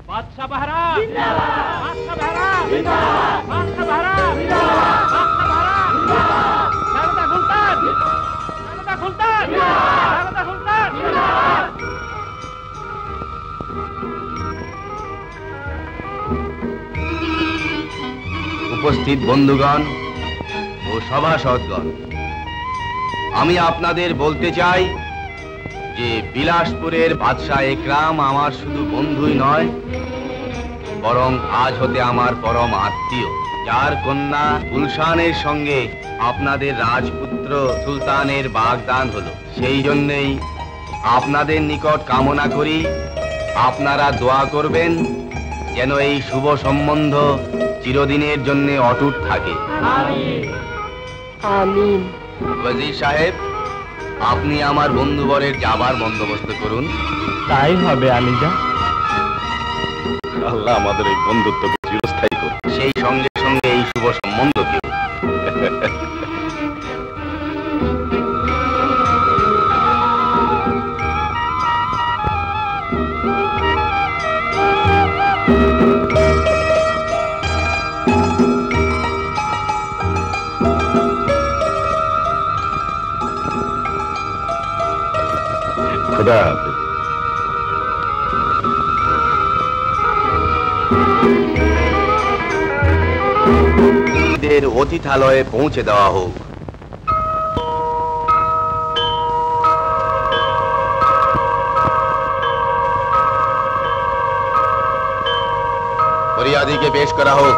বাদশা বাহারা বাদশা বাহারা বাদশা বাহারা বাদশা বাহারা দরজা খুলতান দরজা খুলতান দরজা খুলতান। উপস্থিত বন্ধুগণ ও সভাসদগণ, আমি আপনাদের বলতে চাই যে বিলাসপুরের বাদশাহ একরাম আমার শুধু বন্ধুই নয়, বরং আজ হতে আমার পরম আত্মীয়, যার কন্যা গুলশানের সঙ্গে আপনাদের রাজপুত্র সুলতানের বাগদান হলো। সেই জন্যেই আপনাদের নিকট কামনা করি আপনারা দোয়া করবেন যেন এই শুভ সম্বন্ধ চিরদিনের জন্য অটুট থাকে। আমিন। ওয়াজির সাহেব, আপনি আমার বন্ধুবরের যাবার বন্দোবস্ত করুন। তাই হবে আলিজা। আল্লাহ আমাদের এই বন্ধুত্বকে চিরস্থায়ী করুন, সেই সঙ্গে সঙ্গে এই শুভ সম্বন্ধকে। খোদা হাফেজ। অতিথালয়ে পৌঁছে দেওয়া হোক। ফরিয়াদিকে পেশ করা হোক।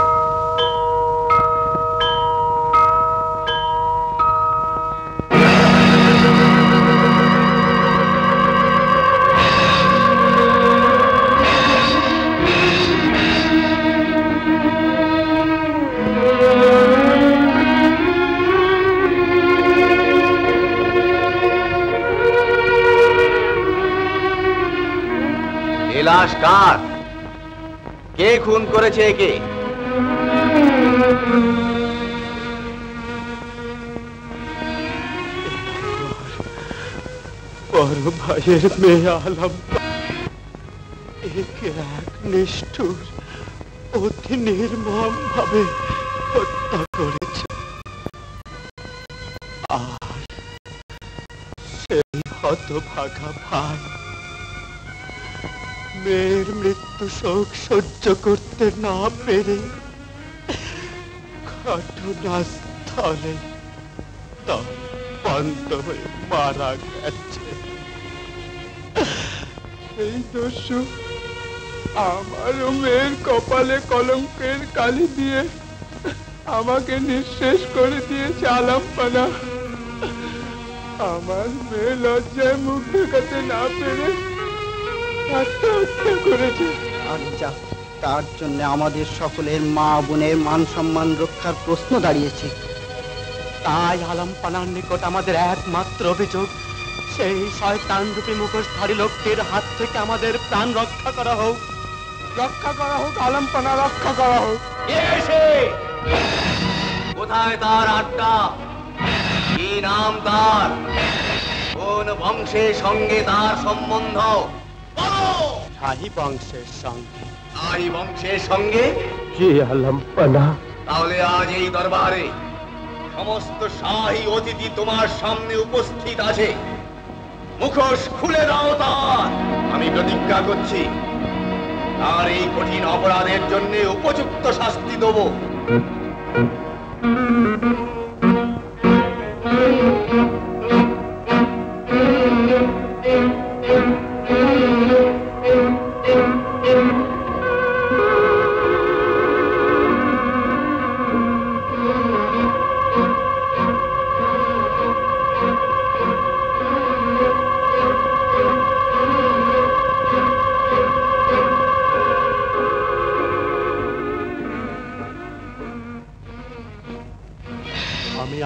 লাশ কার? কে খুন করেছে একে? বড় ভাইয়ের মেয়ে আলম একে এক নিষ্ঠুর অতি নির্মম ভাবে হত্যা করেছে। আর সেই হতভাগা ভাই মেয়ের মৃত্যু শোক সহ্য করতে না পেরে ঘটনাস্থলে বন্ধ হয়ে মারা গেছে। এই দস্যু আমারও মেয়ের কপালে কলঙ্কের কালি দিয়ে আমাকে নিঃশেষ করে দিয়েছে আলাম্পানা। আমার মেয়ে লজ্জায় মুখ দেখাতে না পেরে আত্মহত্যা করেছে। আচ্ছা, তার জন্য আমাদের সকলের মা বোনের মান সম্মান রক্ষার প্রশ্ন দাঁড়িয়েছে। তাই আলাম্পানার নিকট আমাদের একমাত্র অভিযোগ, সেই শয়তান রূপী মুখোশধারী লোকটির হাত থেকে আমাদের প্রাণ রক্ষা করা হোক। রক্ষা করা হোক আলাম্পানা, রক্ষা করা হোক। কোথায় তার আড্ডা? কি নাম তার? কোন বংশের সঙ্গে তার সম্বন্ধ? শাহী বংশের সঙ্গে। শাহী বংশের সঙ্গে? জি আলাম্পানা। তাহলে আজ এই দরবারে সমস্ত শাহী অতিথি তোমার সামনে উপস্থিত আছে। মুখোশ খুলে দাও তার। আমি প্রতিজ্ঞা করছি তার এই কঠিন অপরাধের জন্য উপযুক্ত শাস্তি দেব।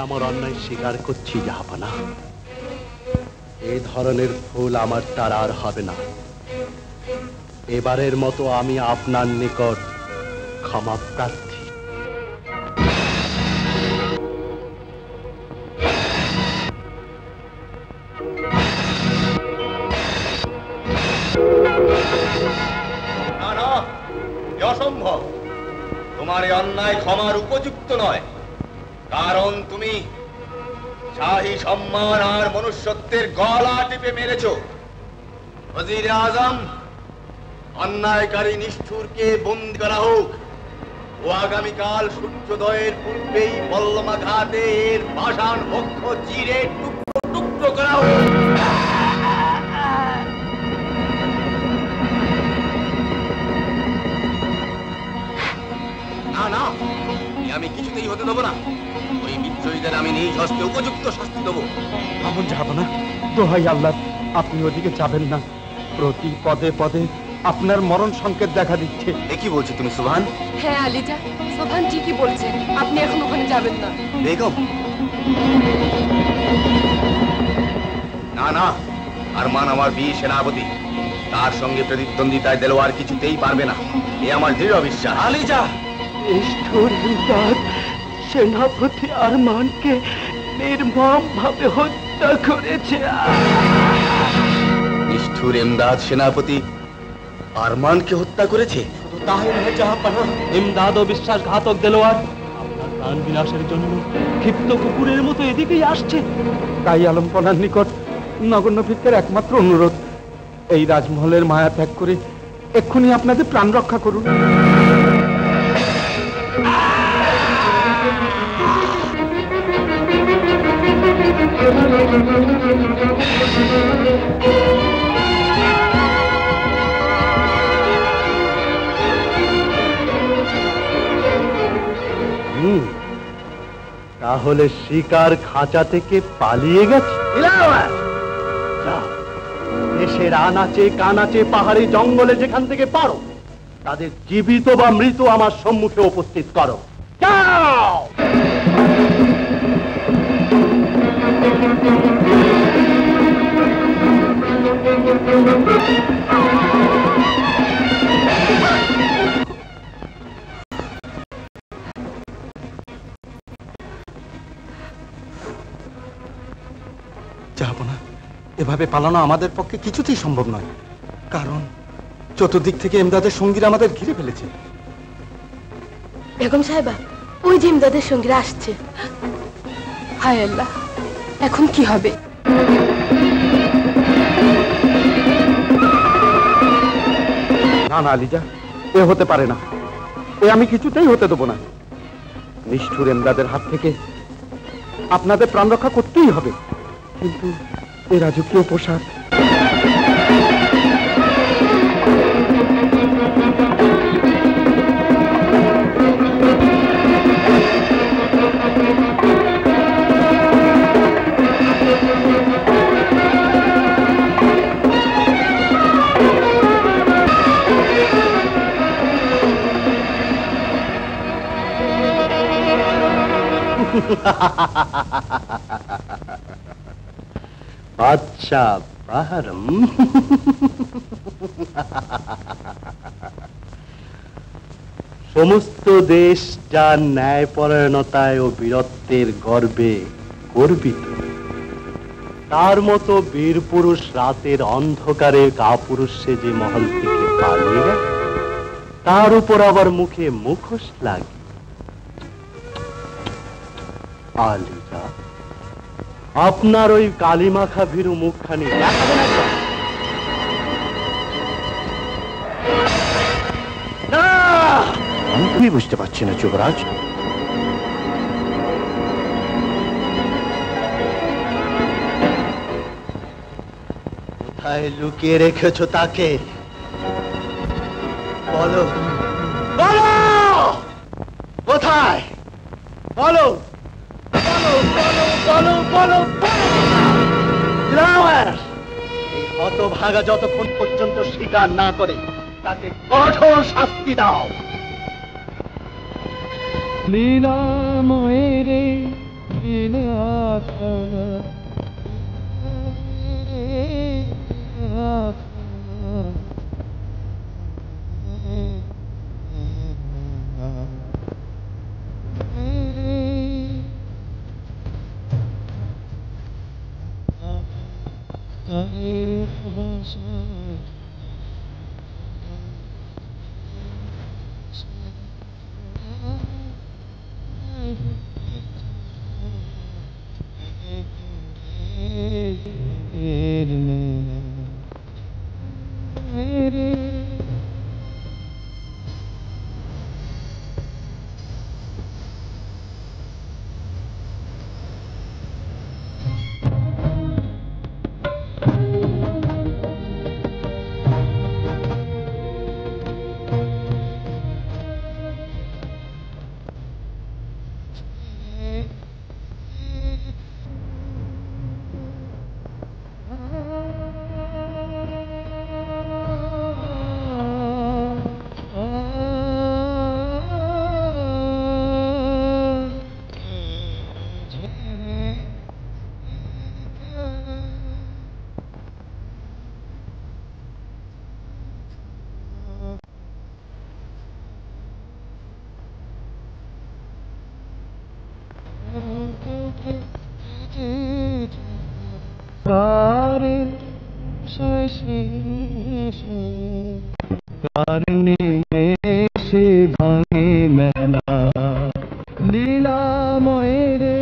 আমার অন্যায় স্বীকার করছি জাহাপানা। এই ধরনের ভুল আমার দ্বারা আর হবে না। এবারের মতো আমি আপনার নিকট ক্ষমা প্রার্থী। না না, তোমার এই অন্যায় ক্ষমার উপযুক্ত নয়, কারণ তুমি শাহী সম্মান আর মনুষ্যত্বের গলা টিপে মেরেছ। ওজির আজম, অন্যায়কারী নিষ্ঠুরকে বন্দী করা হোক ও আগামীকাল সূর্যোদয়ের পূর্বেই বল্লমা ঘাটে এর পাষাণ বক্ষ চিরে টুকরো টুকরো করা হোক। না না, আমি কিছুতেই হতে দেবো না। ওই বিদ্রোহীদের আমি নিজ হস্তে উপযুক্ত শাস্তি দেবো। আমন যাব না, দোহাই আল্লাহ, আপনি ওদিকে যাবেন না। প্রতি পদে পদে আপনার মরণ সংকেত দেখা দিচ্ছে। এ কি বলছো তুমি সুবহান? হ্যাঁ আলিজা, সোভান ঠিকই বলছে, আপনি এখন ওখানে যাবেন না। বেগম, না না, আরমান আমার বীর সেনাপতি, তার সঙ্গে প্রতিদ্বন্দ্বিতায় দেলোয়ার কিছুতেই পারবে না, এ আমার দৃঢ় বিশ্বাস। আলিজা, নিষ্ঠুর ইমদাদ সেনাপতি আরমানকে নির্মম ভাবে হত্যা করেছে। নিষ্ঠুর ইমদাদ সেনাপতি আরমানকে হত্যা করেছে? তাই নয় জাহাপানা, ইমদাদ ও বিশ্বাসঘাতক দেলোয়ার আপনার প্রাণ বিনাশের জন্য ক্ষিপ্ত কুকুরের মতো এদিকেই আসছে। তাই আলমপনার নিকট নগণ্য ভিক্ষের একমাত্র অনুরোধ, এই রাজমহলের মায়া ত্যাগ করে এক্ষুনি আপনাদের প্রাণ রক্ষা করুন। তাহলে শিকার খাঁচা থেকে পালিয়ে গেছে। দেশের আনাচে কানাচে পাহাড়ি জঙ্গলে যেখান থেকে পারো তাদের জীবিত বা মৃত আমার সম্মুখে উপস্থিত করো। যাও! জাহাপনা, এভাবে পালানো আমাদের পক্ষে কিছুতেই সম্ভব নয়, কারণ চতুর্দিক থেকে ইমদাদের সঙ্গীরা আমাদের ঘিরে ফেলেছে। বেগম সাহেবা, ওই যে ইমদাদের সঙ্গীরা আসছে। হায় আল্লাহ, এখন কি হবে? না না আলিজা, এ হতে পারে না, এ আমি কিছুতেই হতে দেবো না। নিষ্ঠুর ইমদাদের হাত থেকে আপনাদের প্রাণ রক্ষা করতেই হবে, কিন্তু এই রাজকীয় পোশাক। বাদশা বাহারম, সমস্ত দেশ যার ন্যায়পরায়ণতায় ও বীরত্বের গর্বে গর্বিত, তার মতো বীর পুরুষ রাতের অন্ধকারে কাপুরুষ সেজে মহল থেকে পালিয়ে গেল, তার উপর আবার মুখে মুখোশ লাগে। আলিজা, আপনার ওই কালিমাখা ভীরু মুখখানি দেখাবেন একবার? না, আমি বুঝতে পারছি না যুবরাজ। কোথায় লুকিয়ে রেখেছো তাকে? বলো বলো, কোথায়? বলো বলো বলো বলো বলো বলো। এই হতভাগা যতক্ষণ পর্যন্ত স্বীকার না করে তাকে কঠোর শাস্তি দাও। লীলাময় রে নিমেষে ভাঙে মেলা লীলাময় রে।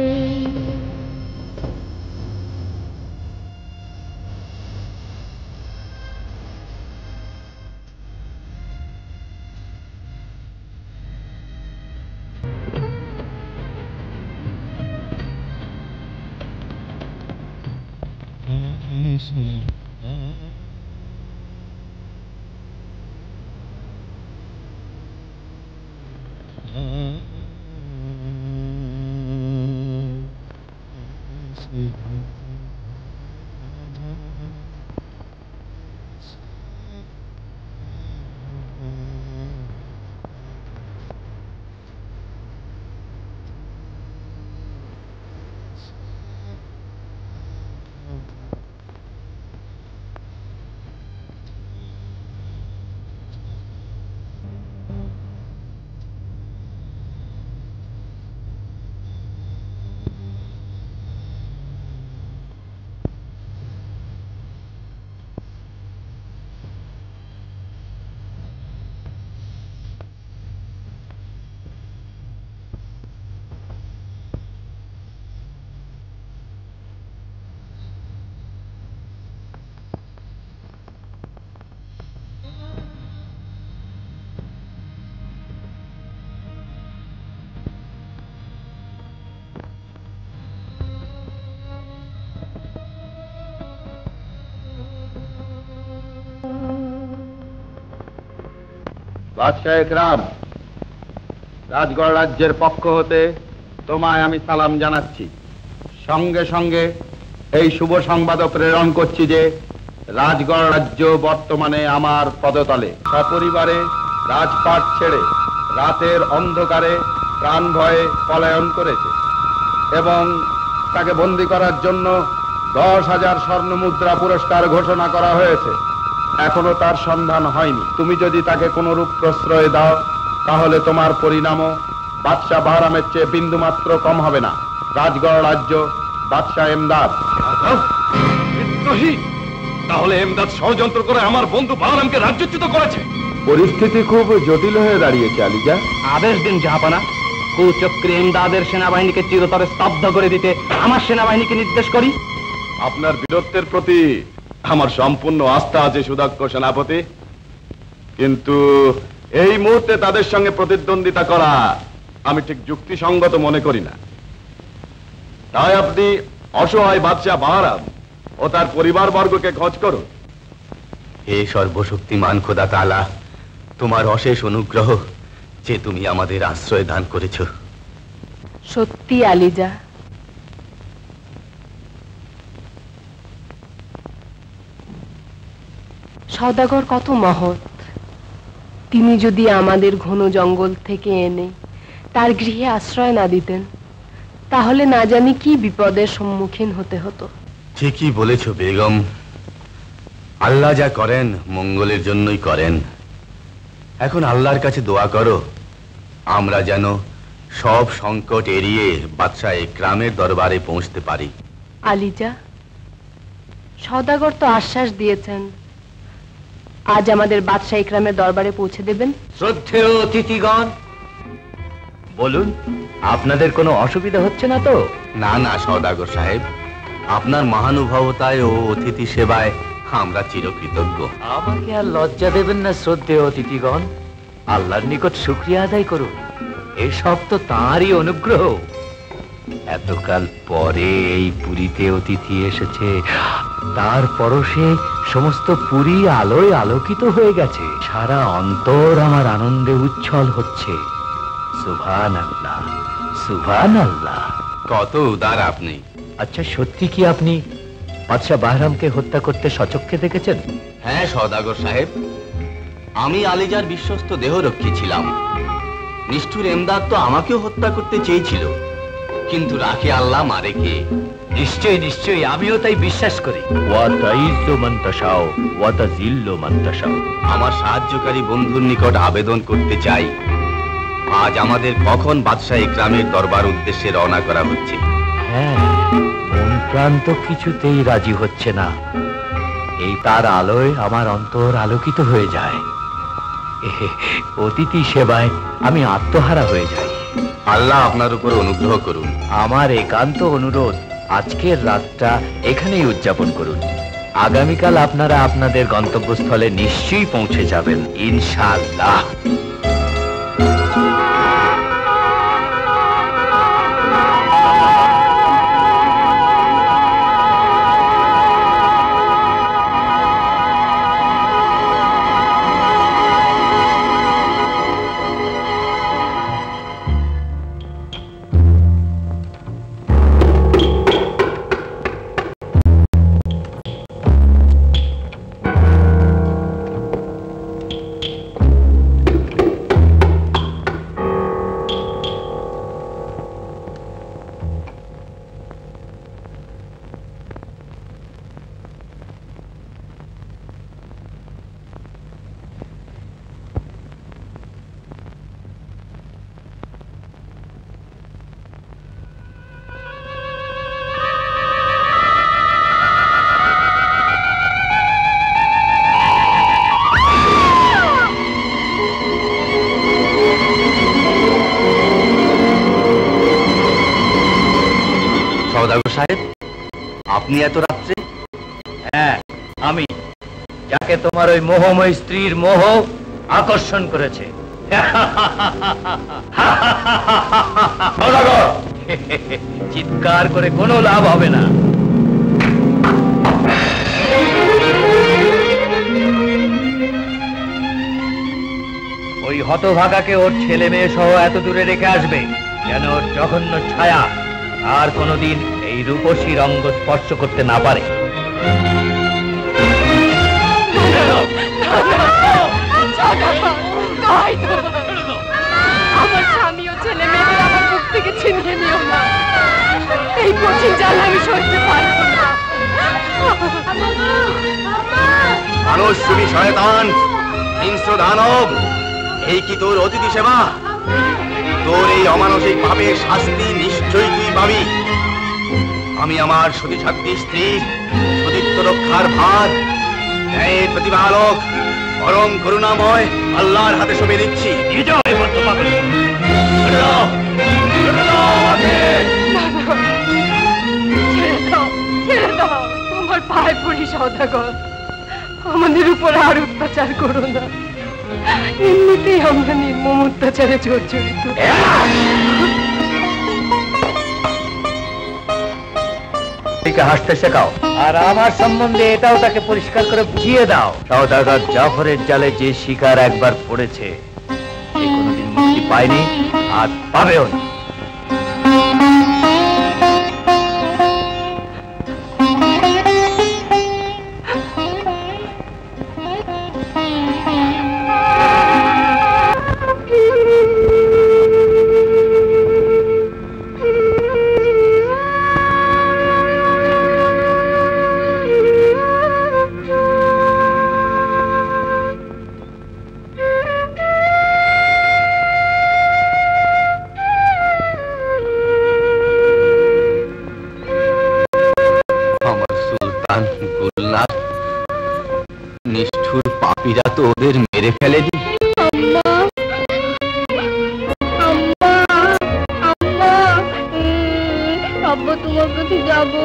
বাদশাহ একরাম, রাজগড় রাজ্যের পক্ষ হতে তোমায় আমি সালাম জানাচ্ছি। সঙ্গে সঙ্গে এই শুভ সংবাদও প্রেরণ করছি যে রাজগড় রাজ্য বর্তমানে আমার পদতলে। সপরিবারে রাজপাট ছেড়ে রাতের অন্ধকারে প্রাণ ভয়ে পলায়ন করেছে এবং তাকে বন্দী করার জন্য 10,000 স্বর্ণ মুদ্রা পুরস্কার ঘোষণা করা হয়েছে। এখনো তার সন্ধান হয়নি। তুমি যদি তাকে কোনরূপ প্রশ্রয় দাও তাহলে তোমার পরিণামও বাদশাহ বাহরামের চেয়ে বিন্দুমাত্র কম হবে না। রাজগড় রাজ্য বাদশাহ এমদাদ। তাহলে এমদাদ ষড়যন্ত্র করে আমার বন্ধু বাহরামকে রাজ্যচ্যুত করেছে। পরিস্থিতি খুব জটিল হয়ে দাঁড়িয়েছে আলিজা। আদেশ দিন জাহাপানা, কুচক্রী এমদাদের সেনাবাহিনীকে চিরতরে স্তব্ধ করে দিতে আমার সেনাবাহিনীকে নির্দেশ করি। আপনার বীরত্বের প্রতি আমার সম্পূর্ণ আস্থা আছে সুদক্ষ সেনাপতি, কিন্তু এই মুহূর্তে তাদের সঙ্গে প্রতিদ্বন্দ্বিতা করা আমি ঠিক যুক্তিসঙ্গত মনে করি না। তাই আপনি অসহায় বাদশাহ বাহরাম ও তার পরিবারবর্গকে খোঁজ করুন। হে সর্বশক্তিমান খোদা তাআলা, তোমার অশেষ অনুগ্রহ যে তুমি আমাদের আশ্রয় দান করেছ। সত্যি আলিজা, সওদাগর কত মহৎ। তিনি যদি আমাদের ঘন জঙ্গল থেকে এনে তার গৃহে আশ্রয় না দিতেন তাহলে না জানি কি বিপদের সম্মুখীন হতে হতো। ঠিকই বলেছ বেগম, আল্লাহ যা করেন মঙ্গলের জন্যই করেন। এখন আল্লাহর কাছে দোয়া করো আমরা যেন সব সংকট এড়িয়ে বাদশাহ একরামের দরবারে পৌঁছতে পারি। আলিজা, সওদাগর তো আশ্বাস দিয়েছেন আজ আমাদের বাদশাহ ইকরামের দরবারে পৌঁছে দেবেন। শ্রদ্ধেয় অতিথিগণ, বলুন আপনাদের কোনো অসুবিধা হচ্ছে না তো? না না সওদাগর সাহেব, আপনার মহানুভবতায় ও অতিথি সেবায় আমরা চিরকৃতজ্ঞ। আমাকে আর লজ্জা দেবেন না শ্রদ্ধেয় অতিথিগণ, আল্লাহর নিকট শুকরিয়া আদায় করুন। এসব তো তাঁরই অনুগ্রহ। এতকাল পরে এই পুরীতে অতিথি এসেছে, তার পরশে সমস্ত পুরী আলোয় আলোকিত হয়ে গেছে। সারা অন্তর আমার আনন্দে উচ্ছল হচ্ছে। সুবহানাল্লাহ, সুবহানাল্লাহ। কত উদার আপনি। আচ্ছা, সত্যি কি আপনি বাদশাহ বাহরামকে হত্যা করতে সচক্ষে দেখেছেন? হ্যাঁ সওদাগর সাহেব, আমি আলিজার বিশ্বস্ত দেহরক্ষী ছিলাম। নিষ্ঠুর এমদাদ তো আমাকেও হত্যা করতে চেয়েছিল, কিন্তু রাখে আল্লাহ মারে কে। নিশ্চয়ই নিশ্চয়ই, আমিও তাই বিশ্বাস করি। ওয়া তাইজ্জু মান তাশাও ওয়া তাযিল্লু মান তাশাও। আমার সাহায্যকারী বন্ধুর নিকট আবেদন করতে চাই, আজ আমাদের কখন বাদশাহ ইকরামের দরবার উদ্দেশ্যে রওনা করা হচ্ছে? হ্যাঁ, মন প্রাণ তো কিছুতেই রাজি হচ্ছে না। এই তার আলোয় আমার অন্তর আলোকিত হয়ে যায়। অতিথি সেবায় আমি আত্মহারা হয়ে যাই। আল্লাহ আপনার উপর অনুগ্রহ করুন। আমার একান্ত অনুরোধ, আজকের রাতটা এখানেই উদযাপন করুন। আগামীকাল আপনারা আপনাদের গন্তব্যস্থলে নিশ্চয়ই পৌঁছে যাবেন ইনশাআল্লাহ। সওদাগর সাহেব, আপনি এত রাত্রে? হ্যাঁ, আমি, যাকে তোমার ওই মোহময় স্ত্রীর মোহ আকর্ষণ করেছে। চিৎকার করে কোনো লাভ হবে না। ওই হতভাগাকে ওর ছেলে মেয়ে সহ এত দূরে রেখে আসবে যেন ওর জঘন্য ছায়া আর কোনোদিন এই রূপসীর অঙ্গ স্পর্শ করতে না পারে। আমার স্বামী ও ছেলে মেয়েদের আমার বুক থেকে ছিনিয়ে নিও না। এই কঠিন জ্বালা আমি সইতে পারবো না। মানুষ তুমি শয়তান, হিংস্র দানব, এই কি তোর অতিথি সেবা? তোর এই অমানসিক পাপের শাস্তি নিশ্চয়ই তুই পাবি। আমি আমার সতীসাধ্বী স্ত্রী সতীত্ব রক্ষার ভার ন্যায়ের প্রতিপালক পরম করুণাময় আল্লাহর হাতে সঁপে দিচ্ছি। তোমার পায়ে পড়ি সওদাগর, আমাদের উপর আর অত্যাচার করো না। এমনিতেই আমরা নির্মম অত্যাচারে জর্জরিত। হাসতে শেখাও, আর আমার সম্বন্ধে এটাও তাকে পরিষ্কার করে বুঝিয়ে দাও। সওদাগর জাফরের জালে যে শিকার একবার পড়েছে সে কোনোদিন মুক্তি পায়নি আর পাবেও না। নিষ্ঠুর পাপীরা তো ওদের মেরে ফেলেনি। আব্বা, তোমার কাছে যাবো।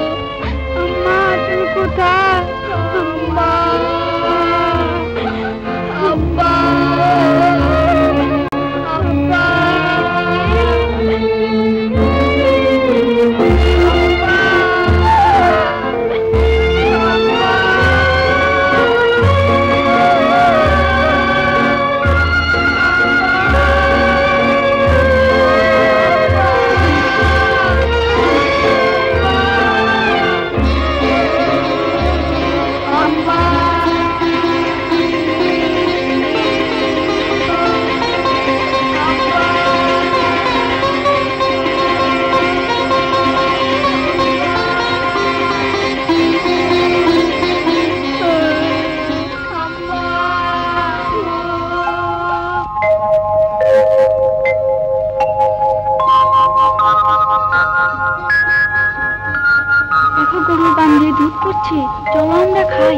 আম্মা, তুমি কোথায়? আম্মা, আব্বা, আব্বা, দেখো গরুর বান দিয়ে দুধ পড়ছে, চলো আমরা খাই।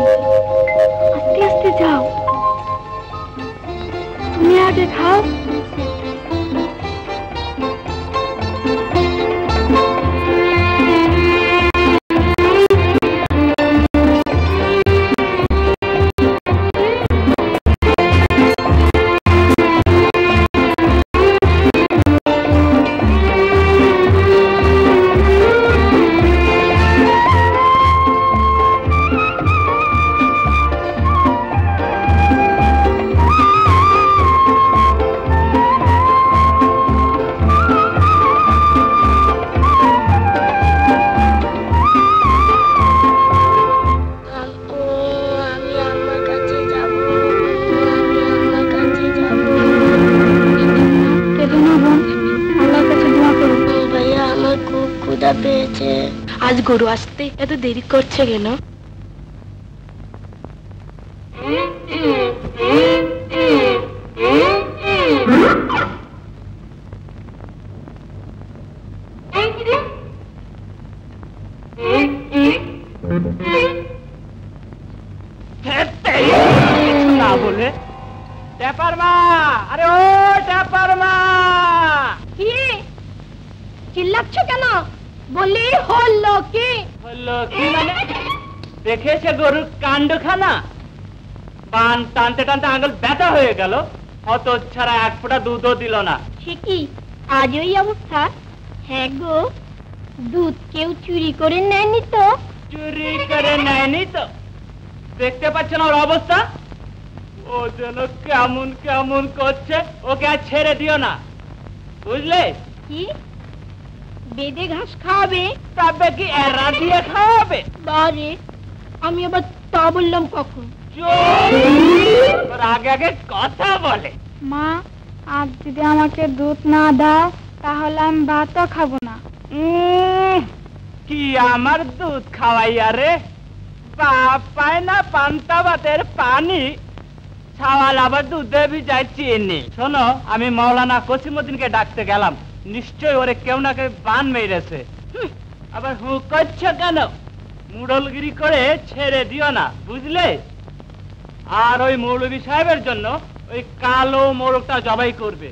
বেটে খাও। আজ গরু আসতে এত দেরি করছে কেন? না বলে ট্যাপার মা, আরে ও ট্যাপার মা, কি চিল্লাচ্ছ কেন? বলি হলো কি? হলো কি মানে? দেখেছে গরুর কাণ্ডখানা, পান টানতে টানতে আঙুল ব্যথা হয়ে গেল, অত ছাড়া এক ফোঁটা দুধও দিল না। ঠিকই আজ ওই অবস্থা। হ্যাঁ গো, দুধ কেউ চুরি করে নেয়নি তো? চুরি করে নেয়নি তো? দেখতে পাচ্ছেন ওর অবস্থা? ও যেন কেমন কেমন করছে, ওকে আর ছেড়ে দিও না, বুঝলে? কি বেদে ঘাস খাওয়াবে? তবে কি এরা দিয়ে খাওয়াবে? বারে, আমি আবার তা বললাম কখন? ওর আগে আগে কথা বলে। মা, আজ যদি আমাকে দুধ না দাও তাহলে আমি ভাতও খাবো না। কি আমার দুধ খাওয়াইয়া রে? বাপ পায় না পান্তা ভাতের পানি, ছাওয়াল আবার দুধে ভিজায় চিনি। শোনো, আমি মৌলানা কসিমউদ্দিনকে ডাকতে গেলাম, নিশ্চয় ওরে কেউ না কেউ বান মেরেছে। আবার হু করছো কেন? মুড়লগিরি করে ছেড়ে দিও না, বুঝলে? আর ওই মৌলভী সাহেবের জন্য ওই কালো মোরগটা জবাই করবে।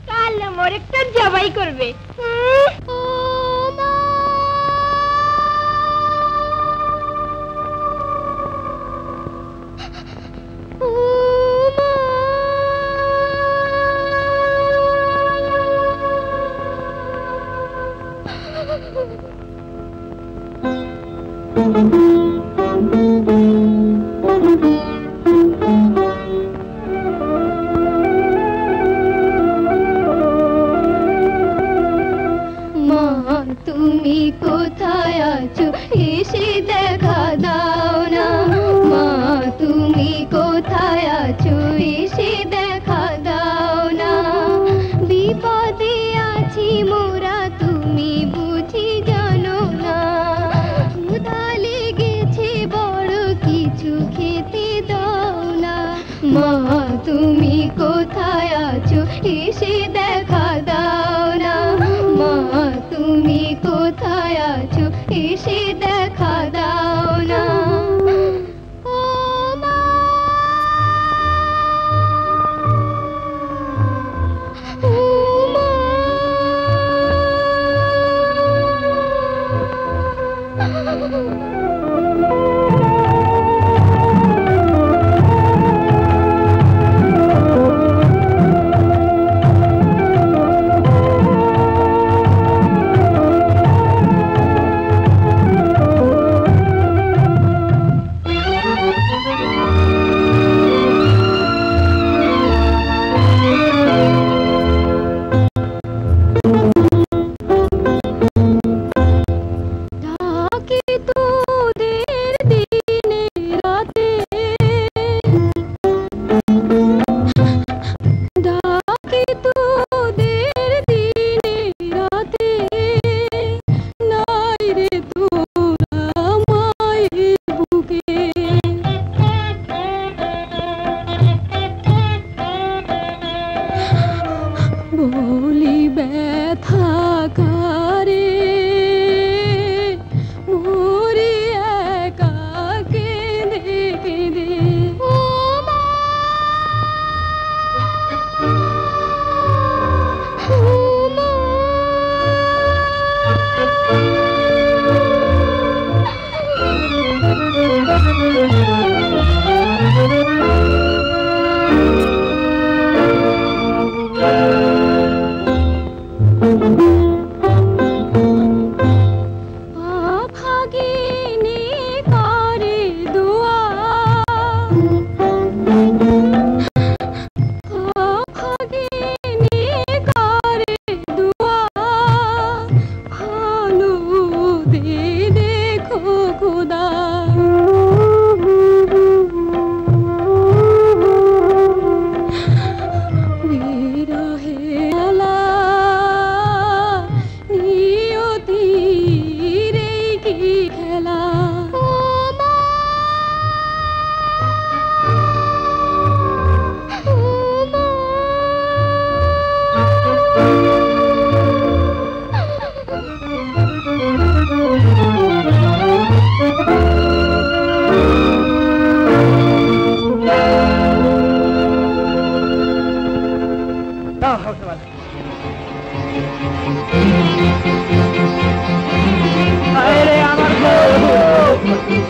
কালো মোরগটা জবাই করবে? তুমি কোথায় আছো এসে দেখা দাও না। মা তুমি কোথায় আছো এসে দেখা দাও না। বিপদে আছি মোরা তুমি বুঝি জানো না। ক্ষুধা লেগেছে বড় কিছু খেতে দাও না। মা তুমি কোথায় আছো এসে দেখা দাও না। মা তুমি কোথায় আছো এসে দেখা দাও না। ও মা, ও মা,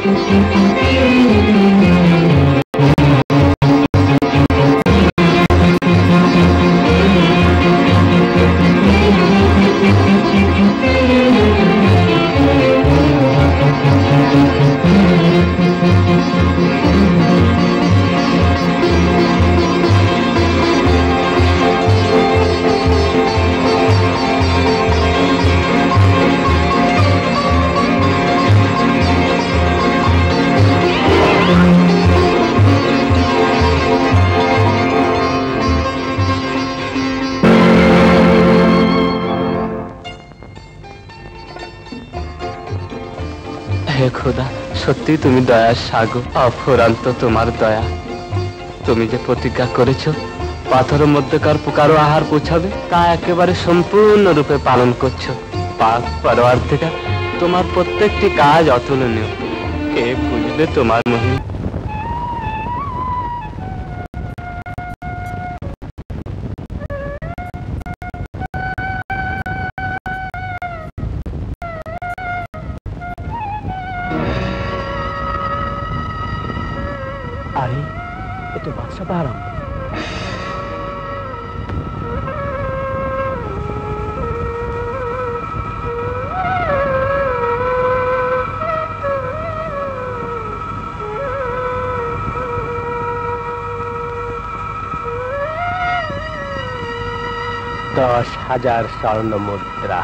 হে খোদা, সত্যি তুমি দয়ার সাগর, অফুরন্ত তোমার দয়া। তুমি যে প্রতিজ্ঞা করেছো পাথরের মধ্যেকার পোকারও আহার পৌঁছাবে, তা একেবারে সম্পূর্ণরূপে পালন করছো। পাক পরওয়ারদিগার, তোমার প্রত্যেকটি কাজ অতুলনীয়। কে বুঝবে তোমার মহিমা? আরে এ তো বাদশা বাহারাম। দশ হাজার স্বর্ণ মুদ্রা।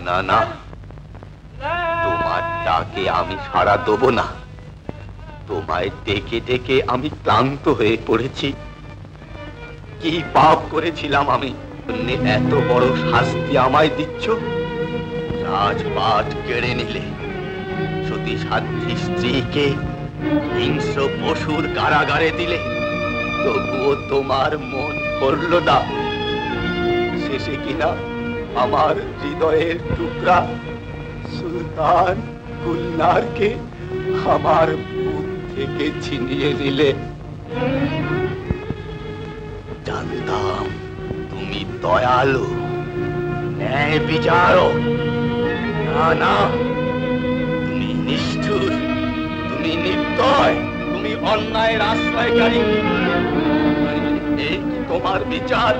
না, না, না, তোমার ডাকে আমি সাড়া দেব না। তোমায় ডেকে ডেকে আমি ক্লান্ত হয়ে পড়েছি। কি পাপ করেছিলাম আমি? এত বড় শাস্তি আমায় দিচ্ছ? রাজপাট কেড়ে নিলে, সতী সাধ্বী স্ত্রীকে হিংস্র পশুর কারাগারে দিলে, তবুও তোমার মন ভরল না। শেষে কিনা আমার হৃদয়ের টুকরা সুলতান গুলনারকে আমার বুক থেকে ছিনিয়ে নিলে। জানতাম তুমি দয়ালু, ন্যায় বিচারক। না না, তুমি নিষ্ঠুর, তুমি নির্দয়, তুমি অন্যায়ের আশ্রয়কারী। এই কি তোমার বিচার?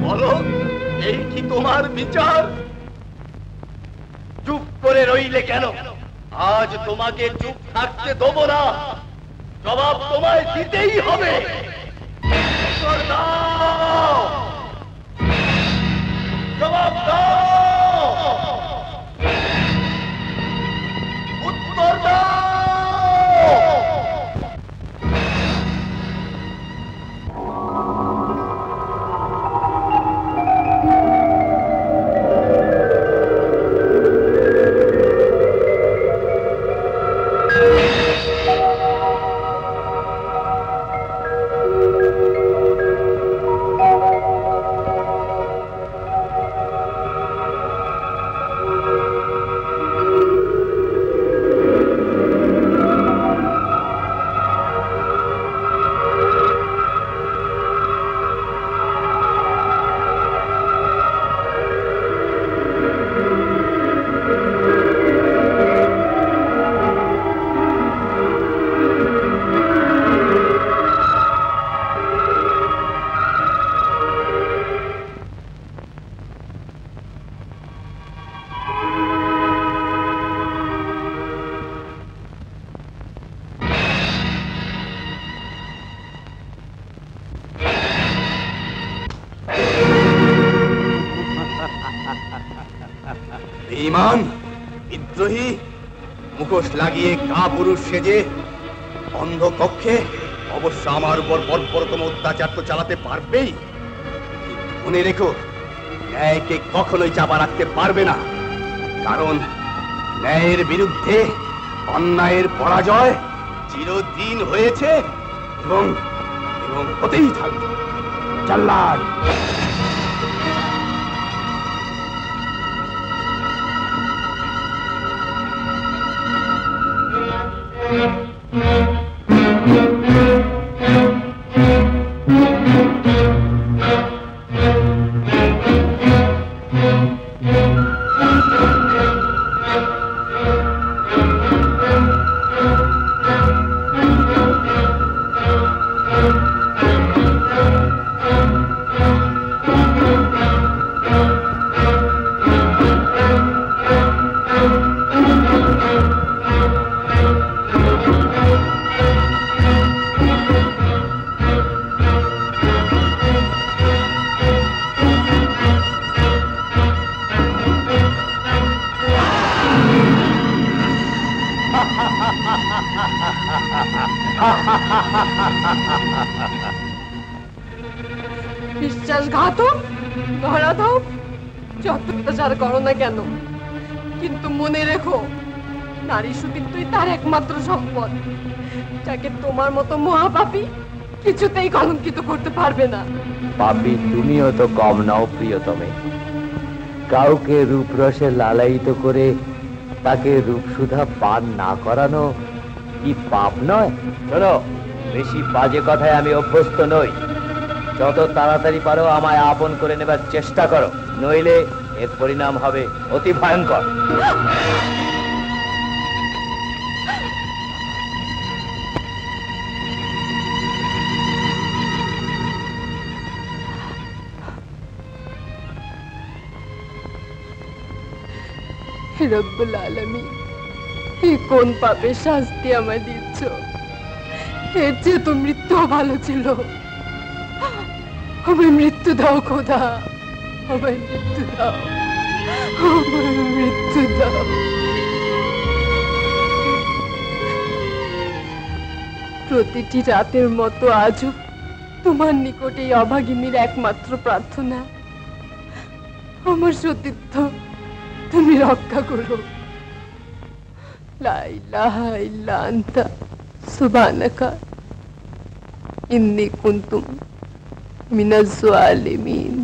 বলো, এই কি তোমার বিচার? চুপ করে রইলে কেন? আজ তোমাকে চুপ থাকতে দেব না। জবাব তোমায় দিতেই হবে। উত্তর দাও, জবাব দাও, উত্তর দাও। বেঈমান, বিদ্রোহী, মুখোশ লাগিয়ে কাপুরুষ সেজে অন্ধ কক্ষে অবশ্য আমার উপর বর্বরতম অত্যাচার তো চালাতে পারবেই, কিন্তু মনে রেখো, ন্যায়কে কখনোই চাপা রাখতে পারবে না। কারণ ন্যায়ের বিরুদ্ধে অন্যায়ের পরাজয় চিরদিন হয়েছে এবং হতেই থাকবে। জাল্লাদ! বিশ্বাসঘাতক, ধরাধক, যত অত্যাচার করো না কেন, কিন্তু মনে রেখো, নারী সতীত্বই তার একমাত্র সম্পদ, যাকে তোমার মতো মহাপাপী কিছুতেই কলঙ্কিত করতে পারবে না। পাপী তুমিও তো কম নাও প্রিয়তমে। কাউকে রূপরসে লালায়িত করে তাকে রূপসুধা পান না করানো কি পাপ নয়? শোনো, বেশি বাজে কথায় আমি অভ্যস্ত নই। যত তাড়াতাড়ি পারো আমায় আপন করে নেবার চেষ্টা করো, নইলে এর পরিণাম হবে অতি ভয়ঙ্কর। রব্বুল আলামিন, এই কোন পাপের শাস্তি আমায় দিচ্ছ? এর চেয়ে তো মৃত্যু ভালো ছিল। আমায় মৃত্যু দাও খোদা, আমায় মৃত্যু দাও, আমায় মৃত্যু দাও। প্রতিটি রাতের মতো আজও তোমার নিকটে এই অভাগিনীর একমাত্র প্রার্থনা, আমার সতীত্ব তুমি রক্ষা করো। লা ইলাহা ইল্লা আনতা সুবহানাকা ইন্নী কুনতু মিনাজ জালিমিন।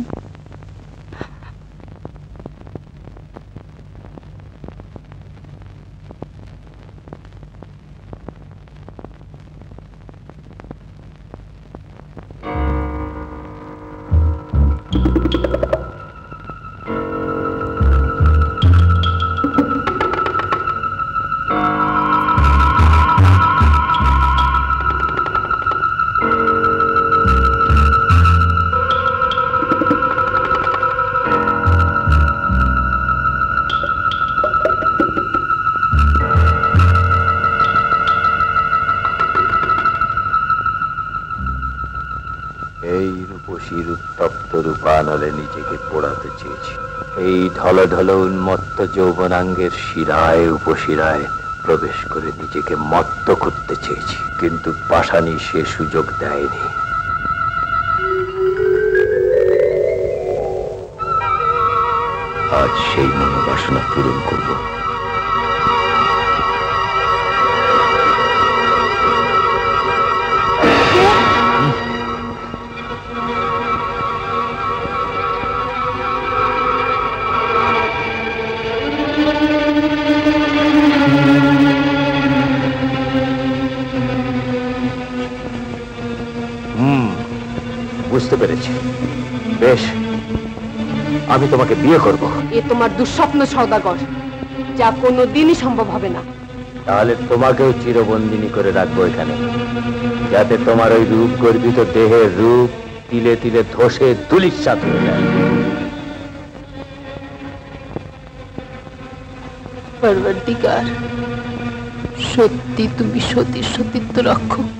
উত্তপ্ত রূপানলে নিজেকে পোড়াতে চেয়েছি। এই ঢলঢল উন্মত্ত যৌবনাঙ্গের শিরায় উপশিরায় প্রবেশ করে নিজেকে মত্ত করতে চেয়েছি, কিন্তু পাষাণী সে সুযোগ দেয়নি। আজ সেই মনোবাসনা পূরণ করব। বুঝতে পেরেছি, বেশ, আমি তোমাকে বিয়ে করব। এ তোমার দুঃস্বপ্ন সওদাগর, যা কোনোদিনই সম্ভব হবে না। তাহলে তোমাকেও চিরবন্দিনী করে রাখবো এখানে, যাতে তোমার ওই রূপ গর্বিত দেহের রূপ তিলে তিলে ধসে ধূলিসাৎ হয়ে যায়। পরবর্তীকার, সত্যি তুমি সতীর সতীত্ব রক্ষক।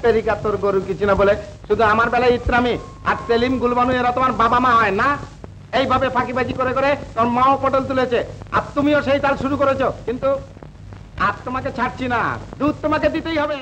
তেরিকা তোর গরু কিছু না বলে শুধু আমার বেলায় ইত্রামি আর সেলিম গুলবানু এরা তোমার বাবা মা হয় না? এইভাবে ফাঁকিবাজি করে করে তোর মাও পটল তুলেছে আর তুমিও সেই তাল শুরু করেছো, কিন্তু আর তোমাকে ছাড়ছি না, দুধ তোমাকে দিতেই হবে।